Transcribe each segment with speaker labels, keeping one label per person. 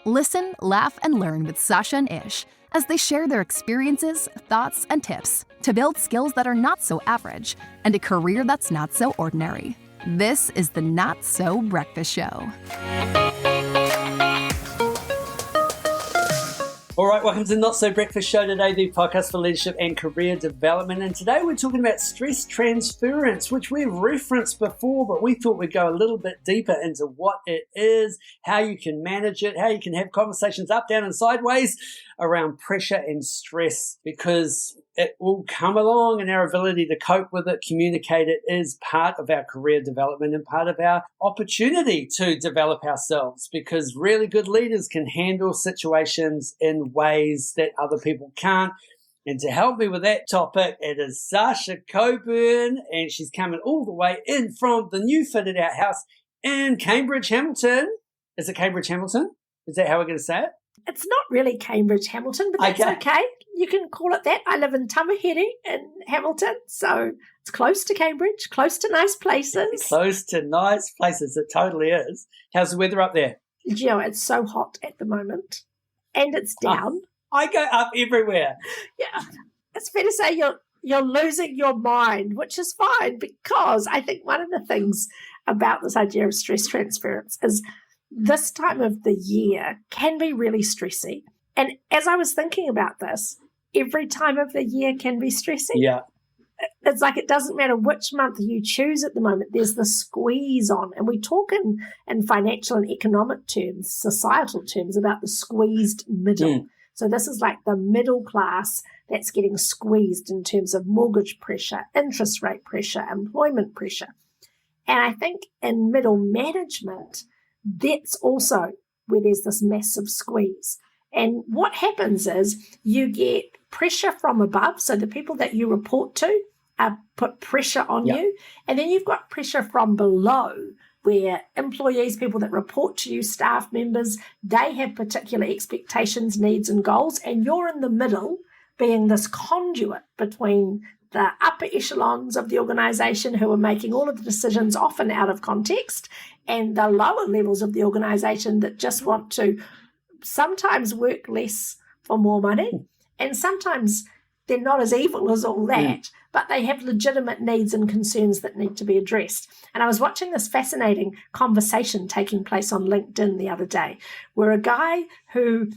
Speaker 1: Listen, laugh, and learn with Sacha and Ish as they share their experiences, thoughts, and tips to build skills that are not so average and a career that's not so ordinary. This is the Not So Breakfast Show.
Speaker 2: All right, welcome to the Not So Breakfast Show today, the podcast for leadership and career development. And today we're talking about stress transference, which we've referenced before, but we thought we'd go a little bit deeper into what it is, how you can manage it, how you can have conversations up, down, and sideways around pressure and stress, because it will come along, and our ability to cope with it, communicate it, is part of our career development and part of our opportunity to develop ourselves, because really good leaders can handle situations in ways that other people can't. And to help me with that topic, it is Sacha Coburn, and she's coming all the way in from the new fitted out house in Cambridge, Hamilton. Is it Cambridge, Hamilton? Is that how we're going to say it?
Speaker 3: It's not really Cambridge, Hamilton, but that's okay. You can call it that. I live in Tamaheri in Hamilton, so it's close to Cambridge, close to nice places.
Speaker 2: Close to nice places, it totally is. How's the weather up there?
Speaker 3: You know, it's so hot at the moment, and it's down.
Speaker 2: I go up everywhere.
Speaker 3: Yeah, it's fair to say you're losing your mind, which is fine, because I think one of the things about this idea of stress transference is this time of the year can be really stressy. And as I was thinking about this, every time of the year can be stressy.
Speaker 2: Yeah.
Speaker 3: It's like it doesn't matter which month you choose at the moment, there's the squeeze on. And we talk in financial and economic terms, societal terms, about the squeezed middle. So this is like the middle class that's getting squeezed in terms of mortgage pressure, interest rate pressure, employment pressure. And I think in middle management, that's also where there's this massive squeeze. And what happens is you get pressure from above. So the people that you report to put pressure on you. And then you've got pressure from below, where employees, people that report to you, staff members, they have particular expectations, needs, and goals. And you're in the middle, being this conduit between the upper echelons of the organisation who are making all of the decisions often out of context, and the lower levels of the organisation that just want to sometimes work less for more money. And sometimes they're not as evil as all that, but they have legitimate needs and concerns that need to be addressed. And I was watching this fascinating conversation taking place on LinkedIn the other day, where a guy who,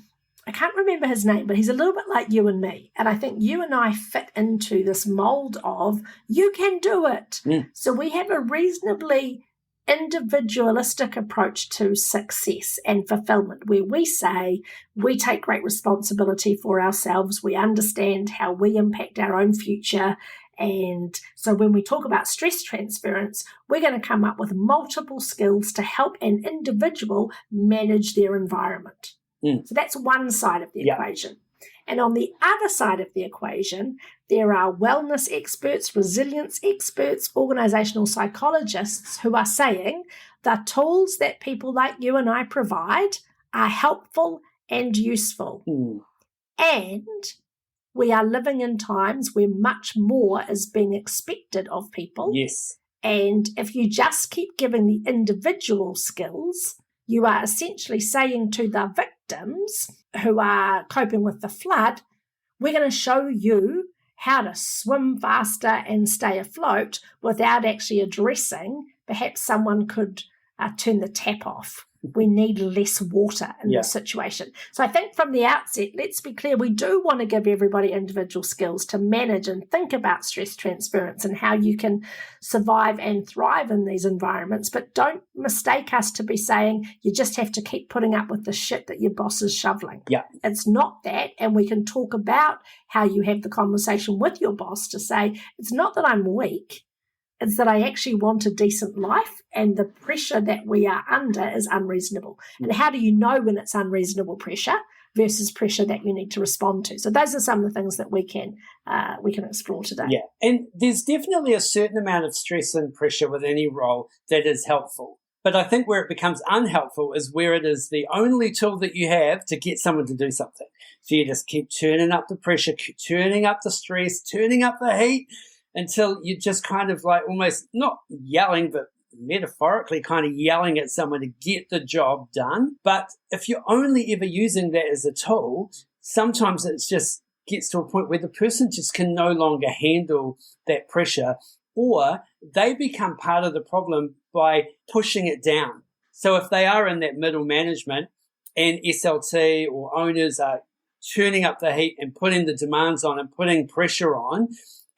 Speaker 3: I can't remember his name, but he's a little bit like you and me. And I think you and I fit into this mold of, you can do it. So we have a reasonably individualistic approach to success and fulfillment, where we say we take great responsibility for ourselves, we understand how we impact our own future. And so when we talk about stress transference, we're going to come up with multiple skills to help an individual manage their environment. So that's one side of the equation. And on the other side of the equation, there are wellness experts, resilience experts, organizational psychologists who are saying the tools that people like you and I provide are helpful and useful. And we are living in times where much more is being expected of people.
Speaker 2: Yes.
Speaker 3: And if you just keep giving the individual skills, you are essentially saying to the victims who are coping with the flood, we're going to show you how to swim faster and stay afloat without actually addressing, perhaps someone could turn the tap off. We need less water in this situation. So I think from the outset, let's be clear, we do want to give everybody individual skills to manage and think about stress transference and how you can survive and thrive in these environments. But don't mistake us to be saying you just have to keep putting up with the shit that your boss is shoveling. It's not that. And we can talk about how you have the conversation with your boss to say, it's not that I'm weak. It's that I actually want a decent life, and the pressure that we are under is unreasonable. And how do you know when it's unreasonable pressure versus pressure that you need to respond to? So those are some of the things that we can explore today.
Speaker 2: Yeah, and there's definitely a certain amount of stress and pressure with any role that is helpful. But I think where it becomes unhelpful is where it is the only tool that you have to get someone to do something. So you just keep turning up the pressure, keep turning up the stress, turning up the heat, until you're just kind of like almost not yelling, but metaphorically kind of yelling at someone to get the job done. But if you're only ever using that as a tool, sometimes it just gets to a point where the person just can no longer handle that pressure, or they become part of the problem by pushing it down. So if they are in that middle management and SLT or owners are turning up the heat and putting the demands on and putting pressure on,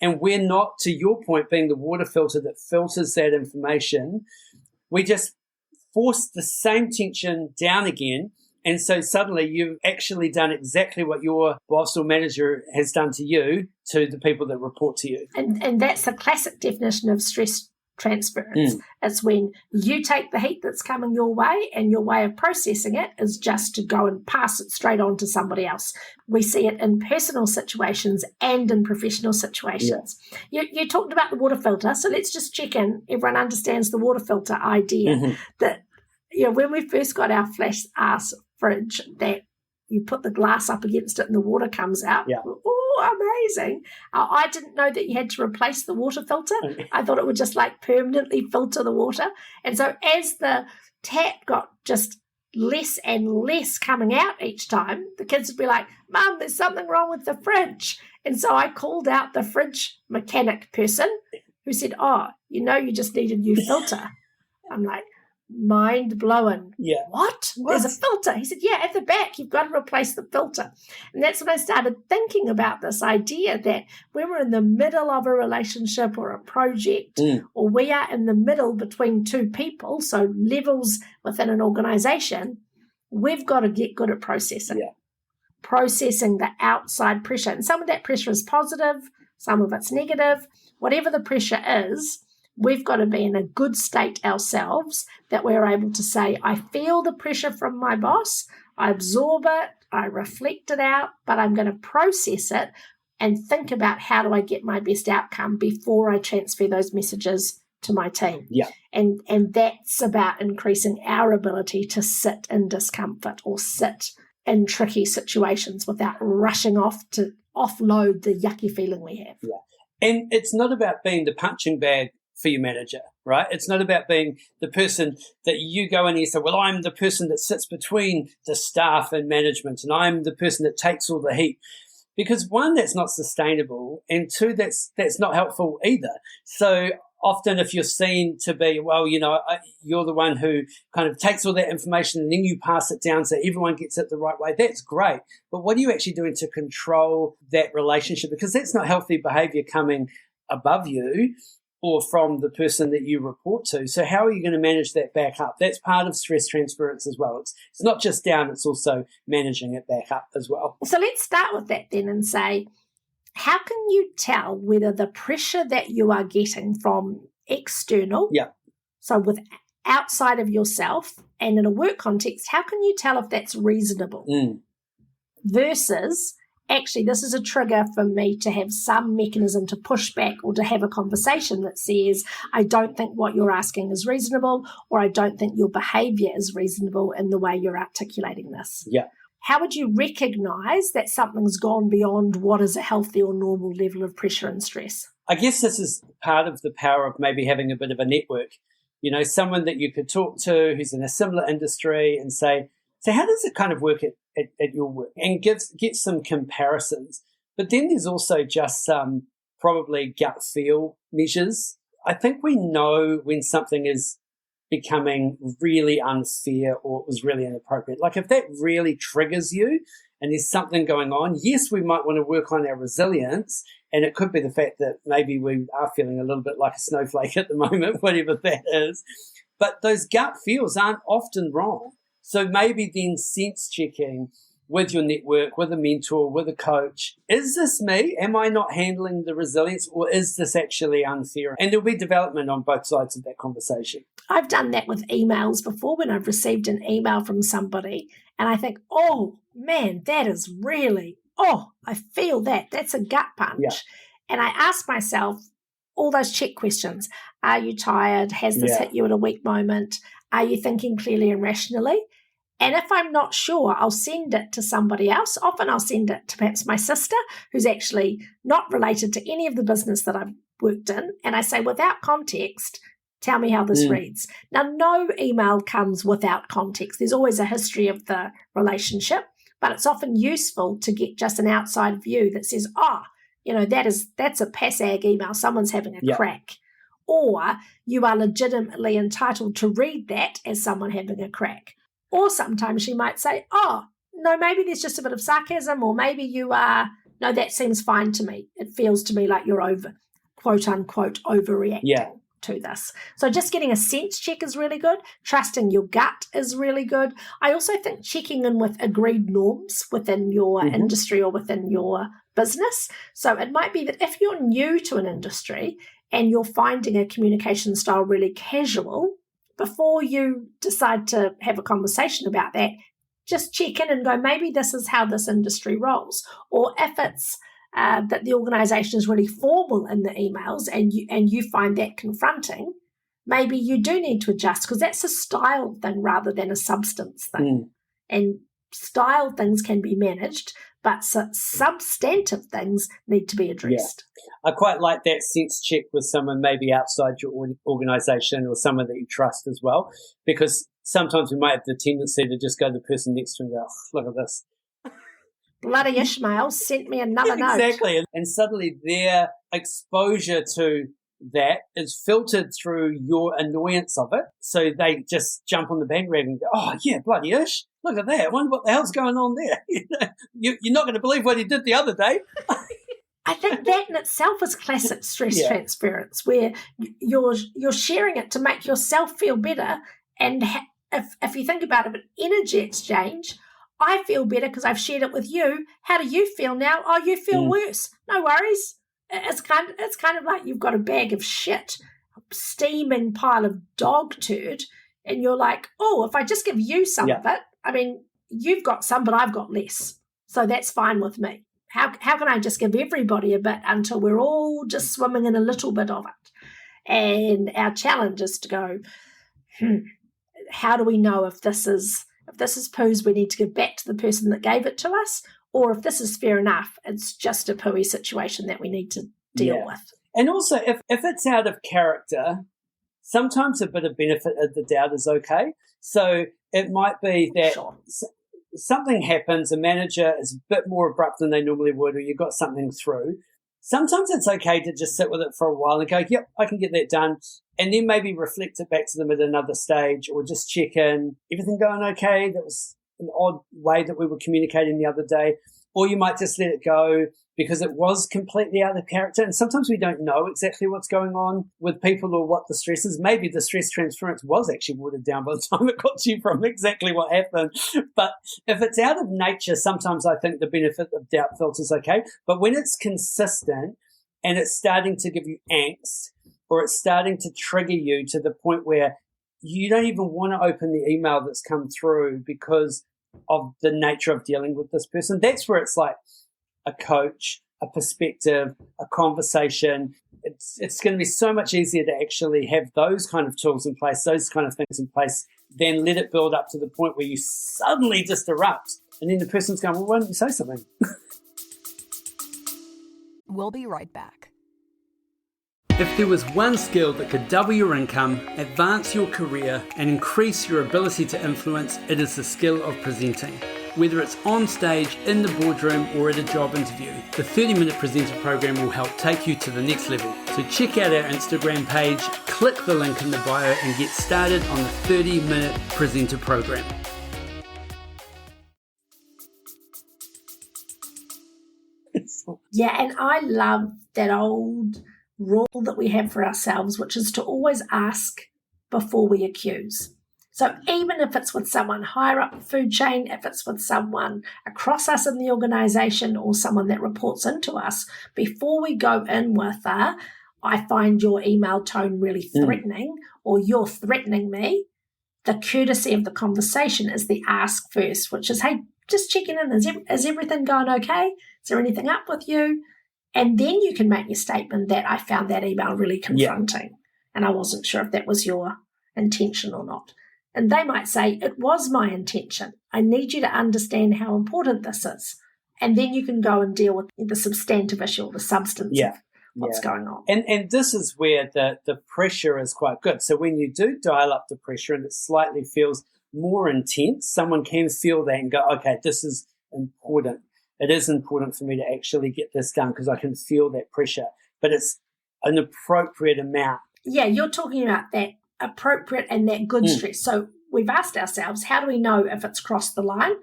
Speaker 2: and we're not, to your point, being the water filter that filters that information, we just force the same tension down again. And so suddenly you've actually done exactly what your boss or manager has done to you, to the people that report to you.
Speaker 3: And that's the classic definition of stress transference. It's when you take the heat that's coming your way, and your way of processing it is just to go and pass it straight on to somebody else. We see it in personal situations and in professional situations. Yeah. You talked about the water filter, so let's just check in. Everyone understands the water filter idea. That, you know, when we first got our flash ass fridge, that you put the glass up against it and the water comes out.
Speaker 2: Yeah.
Speaker 3: Oh, amazing. I didn't know that you had to replace the water filter. I thought it would just like permanently filter the water. And so as the tap got just less and less coming out each time, the kids would be like, Mum, there's something wrong with the fridge. And so I called out the fridge mechanic person who said, oh, you know, you just need a new filter. I'm like, mind blowing.
Speaker 2: Yeah.
Speaker 3: What? There's a filter. He said, yeah, at the back, you've got to replace the filter. And that's when I started thinking about this idea that when we're in the middle of a relationship or a project, or we are in the middle between two people, so levels within an organization, we've got to get good at processing. Yeah. Processing the outside pressure. And some of that pressure is positive, some of it's negative. Whatever the pressure is, we've got to be in a good state ourselves that we're able to say, I feel the pressure from my boss, I absorb it, I reflect it out, but I'm going to process it and think about how do I get my best outcome before I transfer those messages to my team.
Speaker 2: Yeah.
Speaker 3: And that's about increasing our ability to sit in discomfort or sit in tricky situations without rushing off to offload the yucky feeling we have.
Speaker 2: Yeah. And it's not about being the punching bag for your manager, right? It's not about being the person that you go in and you say, well, I'm the person that sits between the staff and management, and I'm the person that takes all the heat. Because one, that's not sustainable, and two, that's not helpful either. So often if you're seen to be, well, you know, you're the one who kind of takes all that information and then you pass it down so everyone gets it the right way, that's great. But what are you actually doing to control that relationship? Because that's not healthy behavior coming above you or from the person that you report to. So how are you going to manage that back up? That's part of stress transference as well. It's not just down, it's also managing it back up as well.
Speaker 3: So let's start with that then and say, how can you tell whether the pressure that you are getting from external, so with outside of yourself and in a work context, how can you tell if that's reasonable versus actually, this is a trigger for me to have some mechanism to push back or to have a conversation that says, I don't think what you're asking is reasonable, or I don't think your behavior is reasonable in the way you're articulating this.
Speaker 2: Yeah.
Speaker 3: How would you recognize that something's gone beyond what is a healthy or normal level of pressure and stress?
Speaker 2: I guess this is part of the power of maybe having a bit of a network. You know, someone that you could talk to who's in a similar industry and say, so how does it kind of work at your work? And get some comparisons. But then there's also just some probably gut feel measures. I think we know when something is becoming really unfair or it was really inappropriate. Like if that really triggers you and there's something going on, yes, we might want to work on our resilience. And it could be the fact that maybe we are feeling a little bit like a snowflake at the moment, whatever that is. But those gut feels aren't often wrong. So maybe then sense checking with your network, with a mentor, with a coach. Is this me? Am I not handling the resilience, or is this actually unfair? And there'll be development on both sides of that conversation.
Speaker 3: I've done that with emails before when I've received an email from somebody and I think, oh man, that is really, I feel that. That's a gut punch. Yeah. And I ask myself all those check questions. Are you tired? Has this hit you at a weak moment? Are you thinking clearly and rationally? And if I'm not sure, I'll send it to somebody else. Often I'll send it to perhaps my sister, who's actually not related to any of the business that I've worked in. And I say, without context, Tell me how this reads. Now, no email comes without context. There's always a history of the relationship, but it's often useful to get just an outside view that says, that's a PASAG email. Someone's having a crack. Or you are legitimately entitled to read that as someone having a crack. Or sometimes she might say, no, maybe there's just a bit of sarcasm, or maybe you are, no, that seems fine to me. It feels to me like you're quote unquote, overreacting to this. So just getting a sense check is really good. Trusting your gut is really good. I also think checking in with agreed norms within your industry or within your business. So it might be that if you're new to an industry and you're finding a communication style really casual, before you decide to have a conversation about that, just check in and go, maybe this is how this industry rolls. Or if it's that the organisation is really formal in the emails and you find that confronting, maybe you do need to adjust, because that's a style thing rather than a substance thing. And style things can be managed, but substantive things need to be addressed.
Speaker 2: I quite like that sense check with someone maybe outside your organisation or someone that you trust as well, because sometimes we might have the tendency to just go to the person next to and go, look at this.
Speaker 3: Bloody Ishmael sent me another note.
Speaker 2: Exactly. And suddenly their exposure to that is filtered through your annoyance of it. So they just jump on the bandwagon and go, oh, yeah, bloody Ish, look at that. I wonder what the hell's going on there. You're not going to believe what he did the other day.
Speaker 3: I think that in itself is classic stress transference, where you're sharing it to make yourself feel better. And if you think about it, an energy exchange, I feel better because I've shared it with you. How do you feel now? Oh, you feel worse. No worries. It's kind of like you've got a bag of shit, a steaming pile of dog turd, and you're like, oh, if I just give you some of it, I mean, you've got some, but I've got less. So that's fine with me. How can I just give everybody a bit until we're all just swimming in a little bit of it? And our challenge is to go, how do we know if this is poos we need to give back to the person that gave it to us, or if this is fair enough, it's just a pooey situation that we need to deal with.
Speaker 2: And also, if it's out of character, sometimes a bit of benefit of the doubt is okay. So it might be that something happens, a manager is a bit more abrupt than they normally would, or you got something through. Sometimes it's okay to just sit with it for a while and go, yep, I can get that done. And then maybe reflect it back to them at another stage, or just check in. Everything going okay? That was an odd way that we were communicating the other day. Or you might just let it go because it was completely out of character. And sometimes we don't know exactly what's going on with people or what the stress is. Maybe the stress transference was actually watered down by the time it got to you from exactly what happened. But if it's out of nature, sometimes I think the benefit of doubt filter is okay. But when it's consistent and it's starting to give you angst, or it's starting to trigger you to the point where you don't even want to open the email that's come through because of the nature of dealing with this person, that's where it's like a coach, a perspective, a conversation. It's going to be so much easier to actually have those kind of tools in place, those kind of things in place, than let it build up to the point where you suddenly just erupt. And then the person's going, well, why don't you say something?
Speaker 1: We'll be right back.
Speaker 2: If there was one skill that could double your income, advance your career, and increase your ability to influence, it is the skill of presenting. Whether it's on stage, in the boardroom, or at a job interview, the 30-Minute Presenter program will help take you to the next level. So check out our Instagram page, click the link in the bio, and get started on the 30-Minute Presenter program.
Speaker 3: Yeah, and I love that old rule that we have for ourselves, which is to always ask before we accuse. So even if it's with someone higher up the food chain, if it's with someone across us in the organisation or someone that reports into us, before we go in with I find your email tone really threatening, or you're threatening me, the courtesy of the conversation is the ask first, which is, hey, just checking in. Is everything going okay? Is there anything up with you? And then you can make your statement that I found that email really confronting and I wasn't sure if that was your intention or not. And they might say, it was my intention. I need you to understand how important this is. And then you can go and deal with the substantive issue or the substance what's going on.
Speaker 2: And this is where the pressure is quite good. So when you do dial up the pressure and it slightly feels more intense, someone can feel that and go, okay, this is important. It is important for me to actually get this done because I can feel that pressure, but it's an appropriate amount.
Speaker 3: Yeah, you're talking about that appropriate and that good stress. So we've asked ourselves, how do we know if it's crossed the line?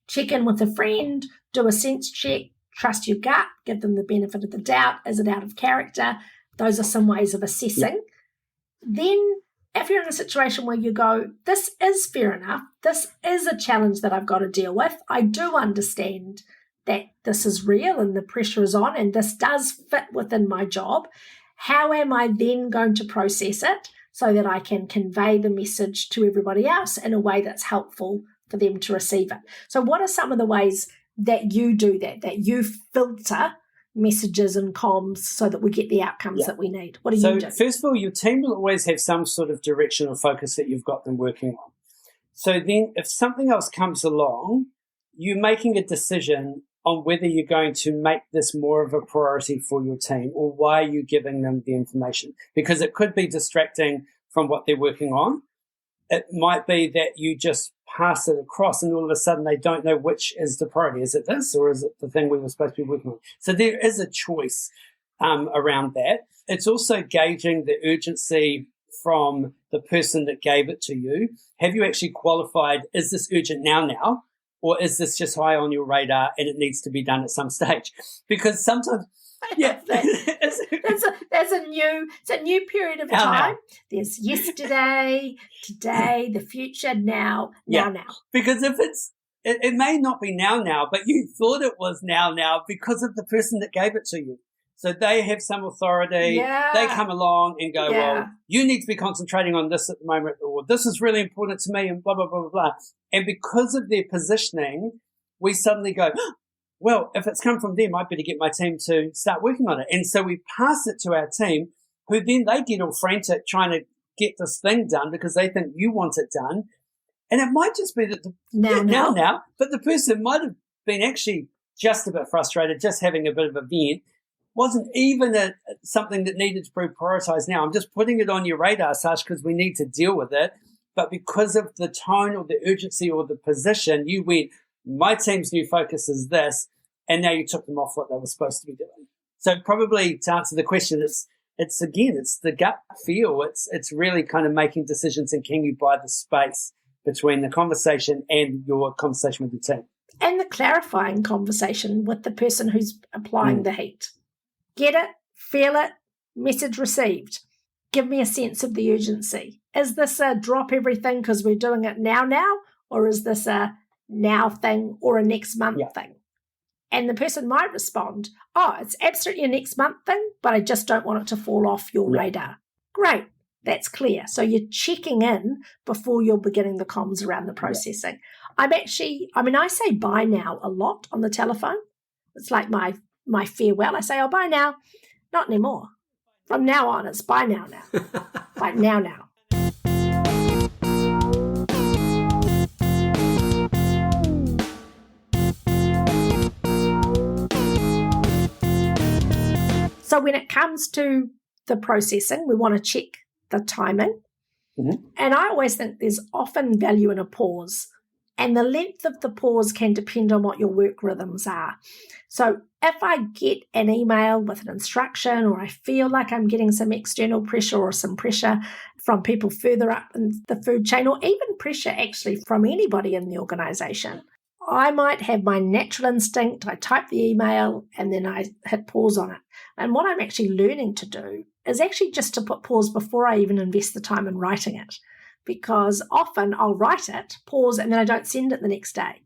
Speaker 3: Check in with a friend, do a sense check, trust your gut, give them the benefit of the doubt. Is it out of character? Those are some ways of assessing. Then if you're in a situation where you go, this is fair enough, this is a challenge that I've got to deal with, I do understand that this is real and the pressure is on and this does fit within my job, how am I then going to process it so that I can convey the message to everybody else in a way that's helpful for them to receive it? So what are some of the ways that you do that you filter messages and comms so that we get the outcomes that we need? What do you do?
Speaker 2: So first of all, your team will always have some sort of direction or focus that you've got them working on. So then if something else comes along, you're making a decision on whether you're going to make this more of a priority for your team or why you're giving them the information. Because it could be distracting from what they're working on. It might be that you just pass it across and all of a sudden they don't know which is the priority. Is it this or is it the thing we were supposed to be working on? So there is a choice around that. It's also gauging the urgency from the person that gave it to you. Have you actually qualified, is this urgent now? Or is this just high on your radar and it needs to be done at some stage? Because sometimes,
Speaker 3: There's a new period of time. There's yesterday, today, the future, now.
Speaker 2: Because if it may not be now, but you thought it was now because of the person that gave it to you. So they have some authority.
Speaker 3: Yeah.
Speaker 2: They come along and go, well, you need to be concentrating on this at the moment, or this is really important to me, and blah, blah, blah, blah, blah. And because of their positioning, we suddenly go, well, if it's come from them, I better get my team to start working on it. And so we pass it to our team, who then they get all frantic trying to get this thing done because they think you want it done. And it might just be that now, but the person might have been actually just a bit frustrated, just having a bit of a vent. Wasn't even something that needed to be prioritized now. I'm just putting it on your radar, Sash, because we need to deal with it. But because of the tone or the urgency or the position, you went, my team's new focus is this, and now you took them off what they were supposed to be doing. So probably to answer the question, it's the gut feel. It's really kind of making decisions and can you buy the space between the conversation and your conversation with the team.
Speaker 3: And the clarifying conversation with the person who's applying the heat. Get it, feel it, message received. Give me a sense of the urgency. Is this a drop everything because we're doing it now, or is this a now thing or a next month thing? And the person might respond, oh, it's absolutely a next month thing, but I just don't want it to fall off your radar. Great, that's clear. So you're checking in before you're beginning the comms around the processing. I say bye now a lot on the telephone. It's like my farewell. I say, oh, bye now. Not anymore. From now on, it's bye now. Like now. So when it comes to the processing, we want to check the timing. Mm-hmm. And I always think there's often value in a pause. And the length of the pause can depend on what your work rhythms are. So if I get an email with an instruction or I feel like I'm getting some external pressure or some pressure from people further up in the food chain, or even pressure actually from anybody in the organisation, I might have my natural instinct, I type the email and then I hit pause on it. And what I'm actually learning to do is actually just to put pause before I even invest the time in writing it. Because often I'll write it, pause, and then I don't send it the next day.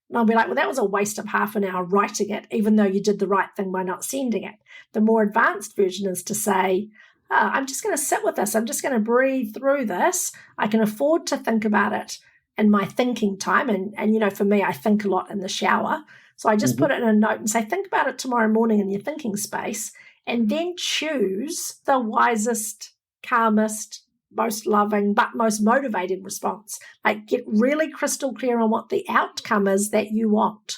Speaker 3: And I'll be like, well, that was a waste of half an hour writing it, even though you did the right thing by not sending it. The more advanced version is to say, I'm just going to sit with this. I'm just going to breathe through this. I can afford to think about it in my thinking time. And for me, I think a lot in the shower. So I just put it in a note and say, think about it tomorrow morning in your thinking space, and then choose the wisest, calmest, most loving, but most motivated response. Like, get really crystal clear on what the outcome is that you want.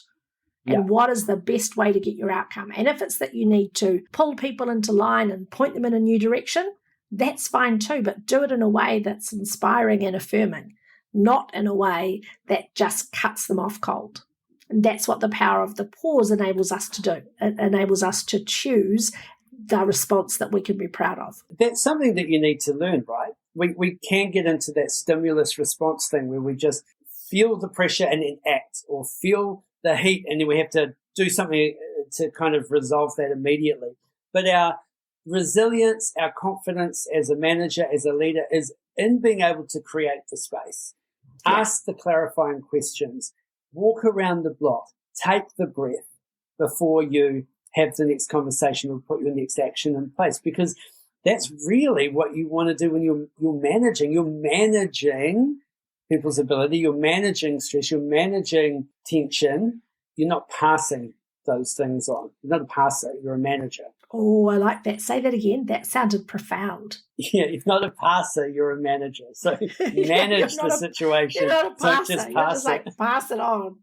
Speaker 3: and what is the best way to get your outcome. And if it's that you need to pull people into line and point them in a new direction, that's fine too, but do it in a way that's inspiring and affirming, not in a way that just cuts them off cold. And that's what the power of the pause enables us to do. It enables us to choose the response that we can be proud of.
Speaker 2: That's something that you need to learn, right? We can get into that stimulus response thing where we just feel the pressure and then act, or feel the heat and then we have to do something to kind of resolve that immediately. But our resilience, our confidence as a manager, as a leader, is in being able to create the space, ask the clarifying questions, walk around the block, take the breath before you have the next conversation or put your next action in place, because that's really what you want to do when you're managing. You're managing people's ability, you're managing stress, you're managing tension. You're not passing those things on. You're not a passer, you're a manager.
Speaker 3: Oh, I like that. Say that again. That sounded profound.
Speaker 2: Yeah, you're not a passer, you're a manager. So manage the situation.
Speaker 3: You're not a passer.
Speaker 2: Don't just pass it.
Speaker 3: Pass it on.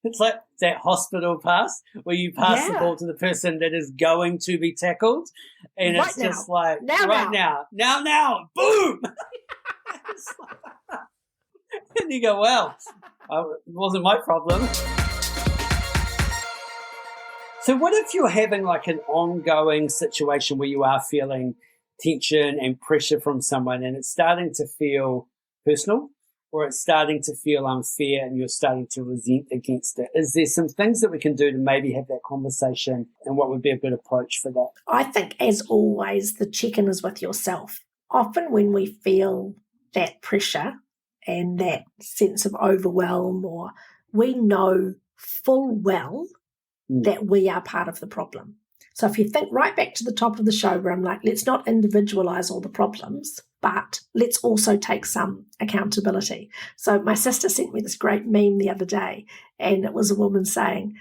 Speaker 2: It's like that hospital pass where you pass the ball to the person that is going to be tackled. And
Speaker 3: right
Speaker 2: it's
Speaker 3: now.
Speaker 2: just like,
Speaker 3: now,
Speaker 2: boom! And you go, well, it wasn't my problem. So what if you're having like an ongoing situation where you are feeling tension and pressure from someone and it's starting to feel personal, or it's starting to feel unfair and you're starting to resent against it? Is there some things that we can do to maybe have that conversation, and what would be a good approach for that?
Speaker 3: I think, as always, the check-in is with yourself. Often when we feel that pressure and that sense of overwhelm, or we know full well that we are part of the problem. So if you think right back to the top of the show where I'm like, let's not individualize all the problems, but let's also take some accountability. So my sister sent me this great meme the other day, and it was a woman saying,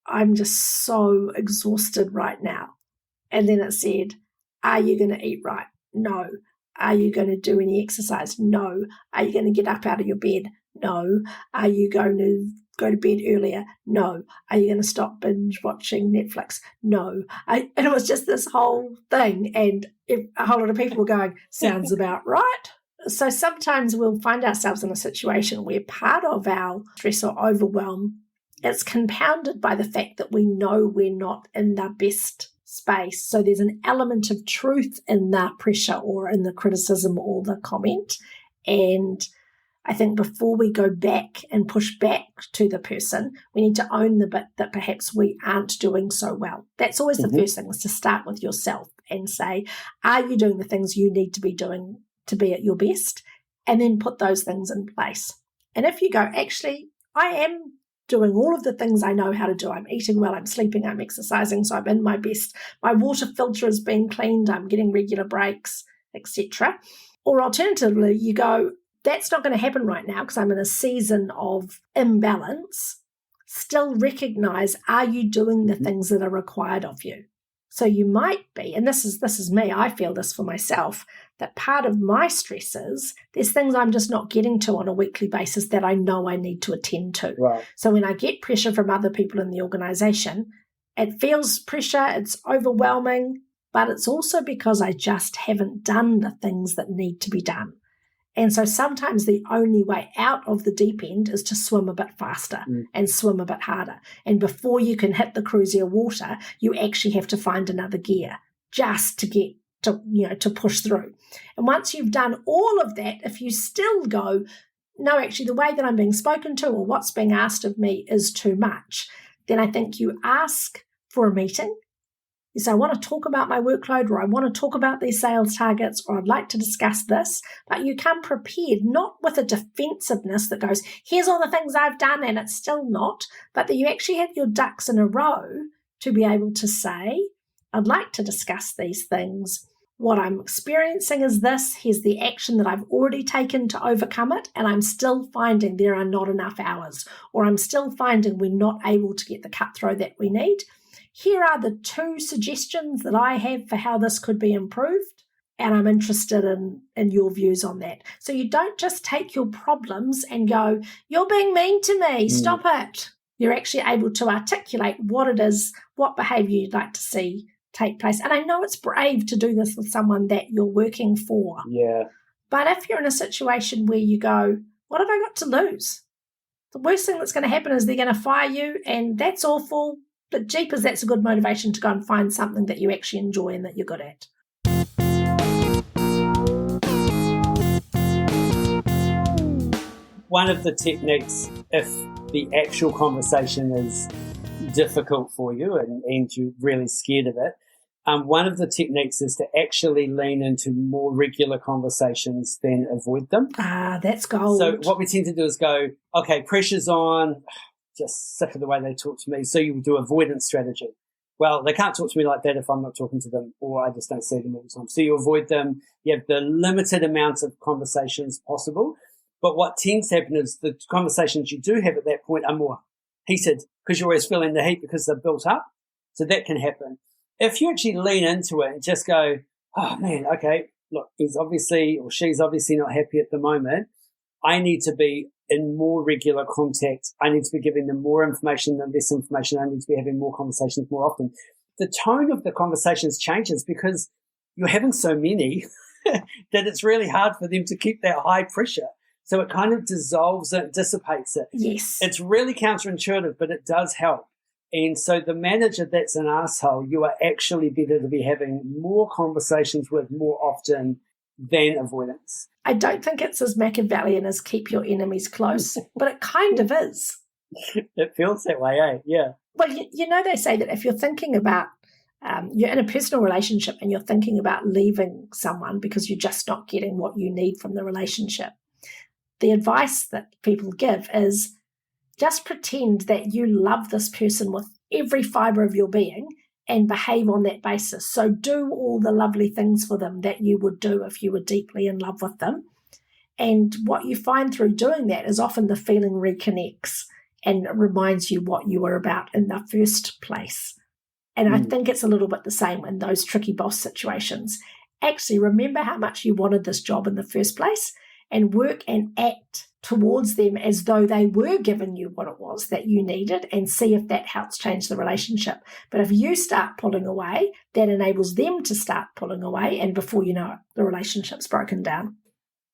Speaker 3: I'm just so exhausted right now. And then it said, are you going to eat right? No. Are you going to do any exercise? No. Are you going to get up out of your bed? No. Are you going to go to bed earlier? No. Are you going to stop binge watching Netflix? No. And it was just this whole thing, and a whole lot of people were going, sounds about right. So sometimes we'll find ourselves in a situation where part of our stress or overwhelm is compounded by the fact that we know we're not in the best space. So there's an element of truth in the pressure or in the criticism or the comment. And I think before we go back and push back to the person, we need to own the bit that perhaps we aren't doing so well. That's always the first thing, is to start with yourself and say, are you doing the things you need to be doing to be at your best? And then put those things in place. And if you go, actually, I am doing all of the things I know how to do. I'm eating well, I'm sleeping, I'm exercising, so I'm in my best. My water filter is being cleaned, I'm getting regular breaks, etc. Or alternatively, you go, that's not going to happen right now because I'm in a season of imbalance. Still recognize, are you doing the things that are required of you? So you might be, and this is me, I feel this for myself, that part of my stress is there's things I'm just not getting to on a weekly basis that I know I need to attend to.
Speaker 2: Right.
Speaker 3: So when I get pressure from other people in the organization, it feels pressure, it's overwhelming, but it's also because I just haven't done the things that need to be done. And so sometimes the only way out of the deep end is to swim a bit faster and swim a bit harder. And before you can hit the cruisier water, you actually have to find another gear just to get to push through. And once you've done all of that, if you still go, no, actually the way that I'm being spoken to or what's being asked of me is too much, then I think you ask for a meeting. You say, I want to talk about my workload, or I want to talk about these sales targets, or I'd like to discuss this. But you come prepared, not with a defensiveness that goes, here's all the things I've done and it's still not, but that you actually have your ducks in a row to be able to say, I'd like to discuss these things. What I'm experiencing is this. Here's the action that I've already taken to overcome it, and I'm still finding there are not enough hours, or I'm still finding we're not able to get the cut through that we need. Here are the 2 suggestions that I have for how this could be improved, and I'm interested in your views on that. So you don't just take your problems and go, you're being mean to me, stop it. you're actually able to articulate what it is, what behaviour you'd like to see take place. And I know it's brave to do this with someone that you're working for.
Speaker 2: Yeah.
Speaker 3: But if you're in a situation where you go, what have I got to lose? The worst thing that's going to happen is they're going to fire you, and that's awful. But jeepers, that's a good motivation to go and find something that you actually enjoy and that you're good at.
Speaker 2: One of the techniques, if the actual conversation is difficult for you and you're really scared of it, one of the techniques is to actually lean into more regular conversations than avoid them.
Speaker 3: Ah, that's gold.
Speaker 2: So what we tend to do is go, okay, pressure's on, just sick of the way they talk to me. So you do avoidance strategy. Well, they can't talk to me like that if I'm not talking to them, or I just don't see them all the time. So you avoid them. You have the limited amount of conversations possible. But what tends to happen is the conversations you do have at that point are more heated because you're always feeling the heat because they're built up. So that can happen. If you actually lean into it and just go, oh man, okay, look, he's obviously or she's obviously not happy at the moment. I need to be in more regular contact. I need to be giving them more information than less information. I need to be having more conversations more often. The tone of the conversations changes because you're having so many that it's really hard for them to keep that high pressure. So it kind of dissolves it, dissipates it.
Speaker 3: Yes.
Speaker 2: It's really counterintuitive, but it does help. And so the manager that's an asshole, you are actually better to be having more conversations with more often than avoidance.
Speaker 3: I don't think it's as Machiavellian as keep your enemies close, but it kind of is.
Speaker 2: It feels that way, eh? Yeah.
Speaker 3: Well, you know, they say that if you're thinking about, you're in a personal relationship and you're thinking about leaving someone because you're just not getting what you need from the relationship, the advice that people give is just pretend that you love this person with every fibre of your being and behave on that basis. So do all the lovely things for them that you would do if you were deeply in love with them. And what you find through doing that is often the feeling reconnects and reminds you what you were about in the first place. And I think it's a little bit the same in those tricky boss situations. Actually, remember how much you wanted this job in the first place and work and act towards them as though they were giving you what it was that you needed, and see if that helps change the relationship. But if you start pulling away, that enables them to start pulling away, and before you know it, the relationship's broken down.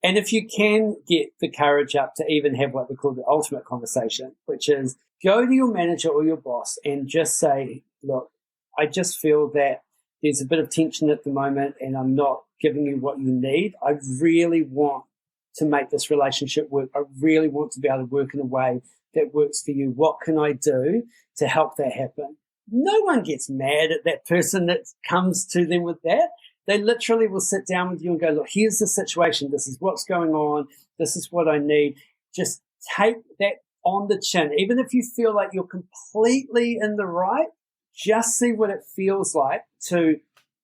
Speaker 2: And if you can get the courage up to even have what we call the ultimate conversation, which is go to your manager or your boss and just say, look, I just feel that there's a bit of tension at the moment and I'm not giving you what you need. I really want to make this relationship work. I really want to be able to work in a way that works for you. What can I do to help that happen? No one gets mad at that person that comes to them with that. They literally will sit down with you and go, look, here's the situation. This is what's going on. This is what I need. Just take that on the chin. Even if you feel like you're completely in the right, just see what it feels like to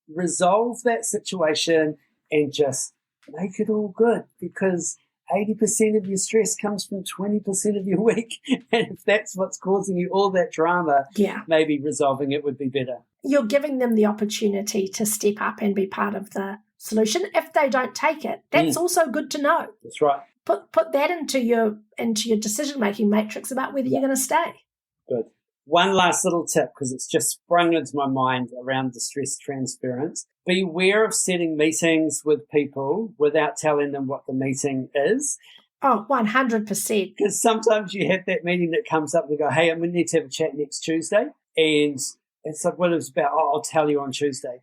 Speaker 2: resolve that situation and just make it all good, because 80% of your stress comes from 20% of your week. And if that's what's causing you all that drama, maybe resolving it would be better.
Speaker 3: You're giving them the opportunity to step up and be part of the solution. If they don't take it, that's also good to know.
Speaker 2: That's right.
Speaker 3: Put that into your decision-making matrix about whether you're going to stay.
Speaker 2: Good. One last little tip, because it's just sprung into my mind around the stress transference. Beware of setting meetings with people without telling them what the meeting is.
Speaker 3: Oh, 100%.
Speaker 2: Because sometimes you have that meeting that comes up and they go, hey, I'm going to need to have a chat next Tuesday. And it's like, what it's about, I'll tell you on Tuesday.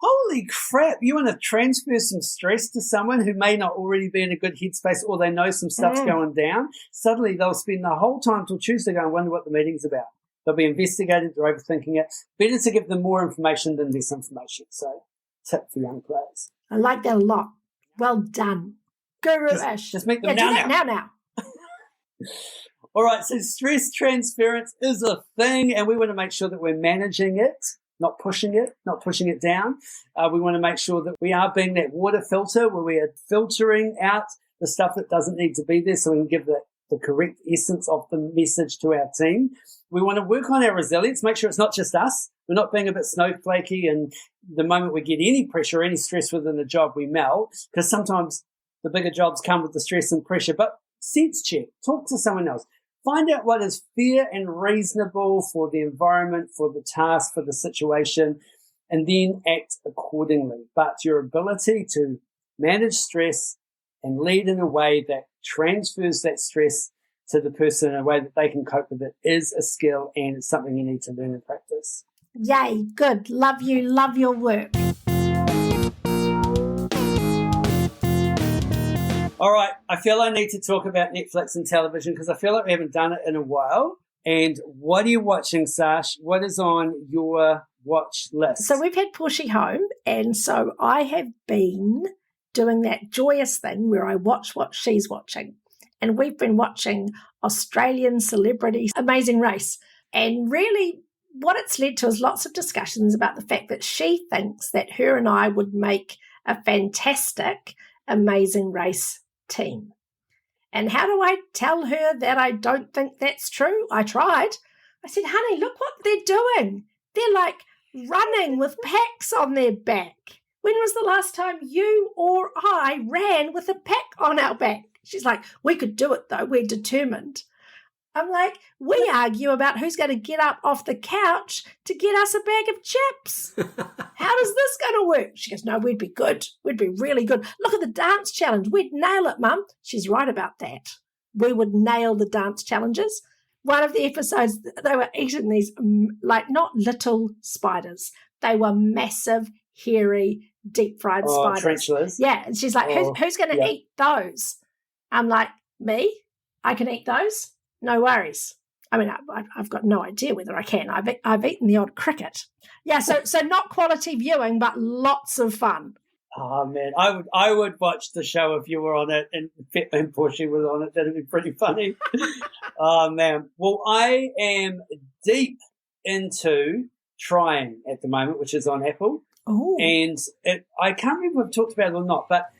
Speaker 2: Holy crap, you want to transfer some stress to someone who may not already be in a good headspace, or they know some stuff's going down. Suddenly they'll spend the whole time till Tuesday going, I wonder what the meeting's about. They'll be investigating, they're overthinking it. Better to give them more information than less information. So, tip for young players.
Speaker 3: I like that a lot. Well done. Guru Ish.
Speaker 2: Just make them
Speaker 3: do that now.
Speaker 2: All right, so stress transference is a thing, and we want to make sure that we're managing it, not pushing it down. We want to make sure that we are being that water filter where we are filtering out the stuff that doesn't need to be there so we can give the correct essence of the message to our team. We want to work on our resilience, make sure it's not just us. We're not being a bit snowflakey, and the moment we get any pressure, any stress within the job, we melt, because sometimes the bigger jobs come with the stress and pressure. But sense check, talk to someone else. find out what is fair and reasonable for the environment, for the task, for the situation, and then act accordingly. But your ability to manage stress and lead in a way that transfers that stress to the person in a way that they can cope with it is a skill, and it's something you need to learn and practice.
Speaker 3: Yay, good. Love you, love your work.
Speaker 2: All right, I feel I need to talk about Netflix and television because I feel like we haven't done it in a while. And what are you watching, Sash? What is on your watch list?
Speaker 3: So we've had Pushy home, and so I have been doing that joyous thing where I watch what she's watching. And we've been watching Australian Celebrity Amazing Race. And really what it's led to is lots of discussions about the fact that she thinks that her and I would make a fantastic Amazing Race team. And how do I tell her that I don't think that's true? I tried. I said, honey, look what they're doing. They're like running with packs on their back. When was the last time you or I ran with a pack on our back? She's like, we could do it though. We're determined. I'm like, we argue about who's going to get up off the couch to get us a bag of chips. How is this going to work? She goes, no, we'd be good. We'd be really good. Look at the dance challenge. We'd nail it, Mum. She's right about that. We would nail the dance challenges. One of the episodes, they were eating these, like not little spiders. They were massive, hairy, deep-fried spiders.
Speaker 2: Tarantulas.
Speaker 3: Yeah, and she's like, who's going to eat those? I'm like, me? I can eat those? No worries. I mean, I've got no idea whether I can. I've eaten the odd cricket. Yeah, so not quality viewing, but lots of fun.
Speaker 2: Oh, man, I would watch the show if you were on it and Pushy was on it. That'd be pretty funny. Oh, man. Well, I am deep into Trying at the moment, which is on Apple.
Speaker 3: Oh.
Speaker 2: And I can't remember if we've talked about it or not, but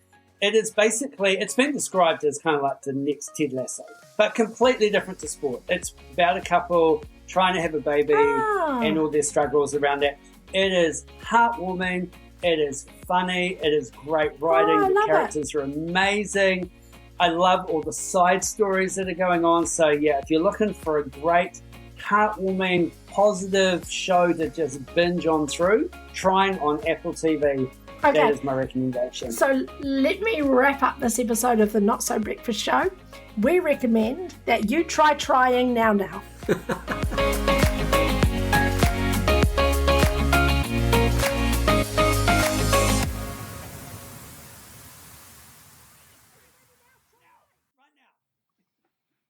Speaker 2: it is basically, it's been described as kind of like the next Ted Lasso, but completely different to sport. It's about a couple trying to have a baby and all their struggles around that. It is heartwarming. It is funny. It is great writing. The characters are amazing. I love all the side stories that are going on. So, yeah, if you're looking for a great, heartwarming, positive show to just binge on through, Trying on Apple TV. Okay. That is my recommendation.
Speaker 3: So let me wrap up this episode of the Not So Breakfast Show. We recommend that you try trying now.